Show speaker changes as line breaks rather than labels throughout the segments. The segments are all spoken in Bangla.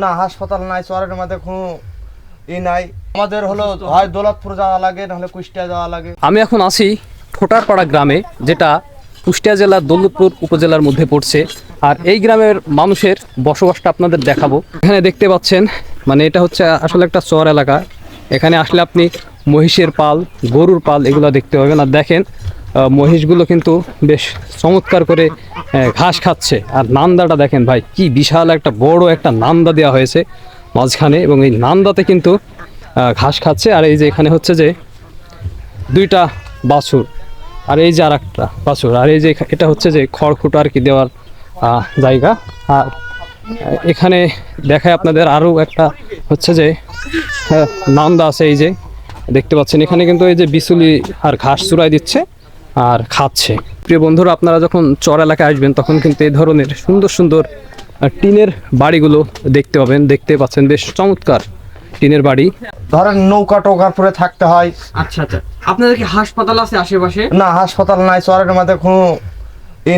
না হাসপাতাল নাই, চরের মধ্যে কোনো নাই। আমাদের হলো হয় দৌলতপুর যাওয়া লাগে, নাহলে কুষ্টিয়া যাওয়া লাগে।
আমি এখন আছি ঠোঁটারপাড়া গ্রামে, যেটা কুষ্টিয়া জেলার দৌলতপুর উপজেলার মধ্যে পড়ছে। আর এই গ্রামের মানুষের বসবাসটা আপনাদের দেখাবো। এখানে দেখতে পাচ্ছেন, মানে এটা হচ্ছে আসলে একটা চর এলাকা। এখানে আসলে আপনি মহিষের পাল, গরুর পাল এগুলো দেখতে পাবেন। আর দেখেন মহিষগুলো কিন্তু বেশ চমৎকার করে ঘাস খাচ্ছে। আর নান্দাটা দেখেন ভাই, কি বিশাল একটা বড় একটা নান্দা দেওয়া হয়েছে মাঝখানে, এবং এই নান্দাতে কিন্তু ঘাস খাচ্ছে। আর এই যে এখানে হচ্ছে যে দুইটা বাছুর, আর এই যে আর একটা বাছুর, আর এই যে এটা হচ্ছে যে খড়কুটো আর কি দেওয়ার জায়গা। আর এখানে দেখায় আপনাদের আরও একটা হচ্ছে যে নান্দা আছে, এই যে দেখতে পাচ্ছেন। এখানে কিন্তু এই যে বিচুলি আর ঘাস চুরাই দিচ্ছে আর খাচ্ছে। প্রিয় বন্ধুরা, আপনারা যখন চর এলাকায় আসবেন তখন কিন্তু এই ধরনের সুন্দর সুন্দর টিনের বাড়িগুলো দেখতে পাবেন। দেখতে পাচ্ছেন বেশ চমৎকার টিনের বাড়ি।
ধরেন নৌকা টোকার পরে থাকতে হয়।
আচ্ছা আচ্ছা, আপনাদের কি হাসপাতাল আছে আশেপাশে?
না হাসপাতাল নাই, চরের মধ্যে কোনো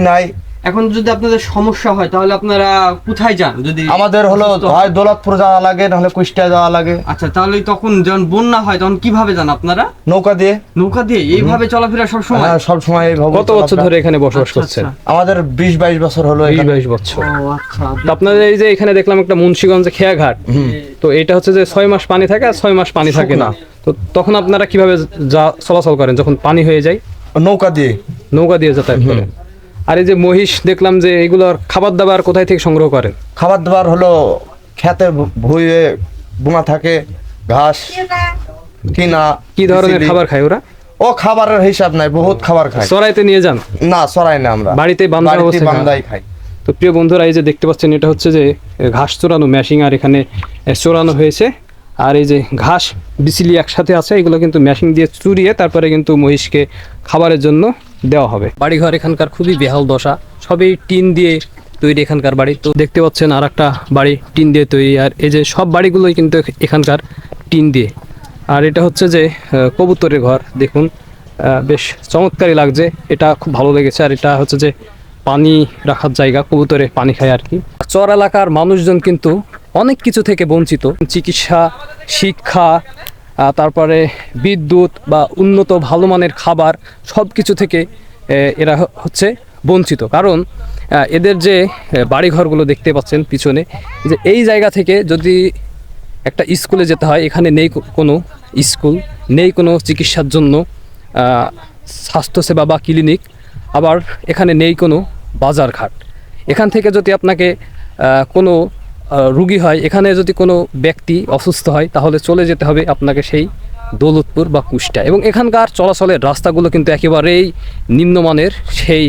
নাই।
এখন যদি আপনাদের সমস্যা হয় তাহলে আপনারা কোথায় যান? যদি
আমাদের হলো হয় দৌলতপুর যাওয়া লাগে, নাহলে কুষ্টিয়া যাওয়া লাগে।
আচ্ছা, তাহলে তখন যখন বন্যা হয় তখন কিভাবে যান আপনারা?
নৌকা দিয়ে।
নৌকা দিয়ে এইভাবে চলাফেরা সব সময়?
হ্যাঁ, সব সময় এইভাবে।
কত বছর ধরে এখানে বসবাস করছেন?
আমাদের 20-22 বছর হলো।
20-22 বছর। আচ্ছা, আপনাদের এই যে এখানে দেখলাম একটা মুন্সিগঞ্জে খেয়াঘাট, তো এটা হচ্ছে যে 6 মাস পানি থাকে আর 6 মাস পানি থাকে না। তো তখন আপনারা কিভাবে চলাচল করেন যখন পানি হয়ে যায়?
নৌকা দিয়ে।
নৌকা দিয়ে যাতায়াত করেন। আর এই যে মহিষ দেখলাম যে এগুলোর খাবার দাবার কোথায় থেকে সংগ্রহ করেন?
খাবার দাবার হলো খেতে ভুঁয়ে বোনা থাকে, ঘাস কিনা।
কি ধরনের খাবার খায় ওরা?
ও খাবারের হিসাব নাই, বহুত খাবার খায়।
চড়াইতে নিয়ে যান?
না চড়াই না, আমরা
বাড়িতে
বান্ধাই খাই।
তো প্রিয় বন্ধুরা, এই যে দেখতে পাচ্ছেন এটা হচ্ছে যে ঘাস চড়ানো মেশিন, আর এখানে চড়ানো হয়েছে। আর এই যে ঘাস বিচলি একসাথে আছে, এগুলো কিন্তু মেশিন দিয়ে চুরিয়ে তারপরে কিন্তু মহিষকে খাবারের জন্য দেওয়া হবে। বাড়িঘর এখানকার খুবই বেহাল দশা, সবই টিন দিয়ে তৈরি এখানকার বাড়ি। তো দেখতে পাচ্ছেন আর একটা বাড়ি টিন দিয়ে তৈরি। আর এই যে সব বাড়িগুলোই কিন্তু এখানকার টিন দিয়ে। আর এটা হচ্ছে যে কবুতরের ঘর, দেখুন বেশ চমৎকারই লাগছে, এটা খুব ভালো লেগেছে। আর এটা হচ্ছে যে পানি রাখার জায়গা, কবুতরে পানি খায় আর কি। চর এলাকার মানুষজন কিন্তু অনেক কিছু থেকে বঞ্চিত। চিকিৎসা, শিক্ষা, তারপরে বিদ্যুৎ বা উন্নত ভালো মানের খাবার, সব কিছু থেকে এরা হচ্ছে বঞ্চিত। কারণ এদের যে বাড়িঘরগুলো দেখতে পাচ্ছেন পিছনে, যে এই জায়গা থেকে যদি একটা স্কুলে যেতে হয়, এখানে নেই কোনো স্কুল, নেই কোনো চিকিৎসার জন্য স্বাস্থ্যসেবা বা ক্লিনিক, আবার এখানে নেই কোনো বাজারঘাট। এখান থেকে যদি আপনাকে কোনো রুগী হয়, এখানে যদি কোনো ব্যক্তি অসুস্থ হয়, তাহলে চলে যেতে হবে আপনাকে সেই দৌলতপুর বা কুষ্টিয়া। এবং এখানকার চলাচলের রাস্তাগুলো কিন্তু একেবারেই নিম্নমানের, সেই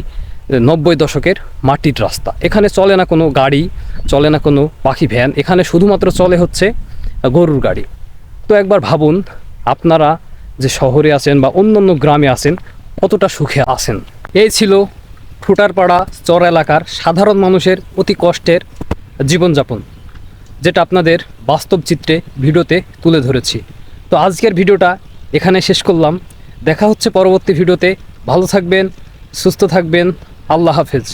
90 দশকের মাটির রাস্তা। এখানে চলে না কোনো গাড়ি, চলে না কোনো পাখি ভ্যান, এখানে শুধুমাত্র চলে হচ্ছে গরুর গাড়ি। তো একবার ভাবুন, আপনারা যে শহরে আছেন বা অন্যান্য গ্রামে আছেন, কতটা সুখে আছেন। এই ছিল ঠোঁটারপাড়া চর এলাকার সাধারণ মানুষের অতি কষ্টের জীবনযাপন, যেটা আপনাদের বাস্তব চিত্রে ভিডিওতে তুলে ধরেছি। তো আজকের ভিডিওটা এখানে শেষ করলাম। দেখা হচ্ছে পরবর্তী ভিডিওতে। ভালো থাকবেন, সুস্থ থাকবেন। আল্লাহ হাফেজ।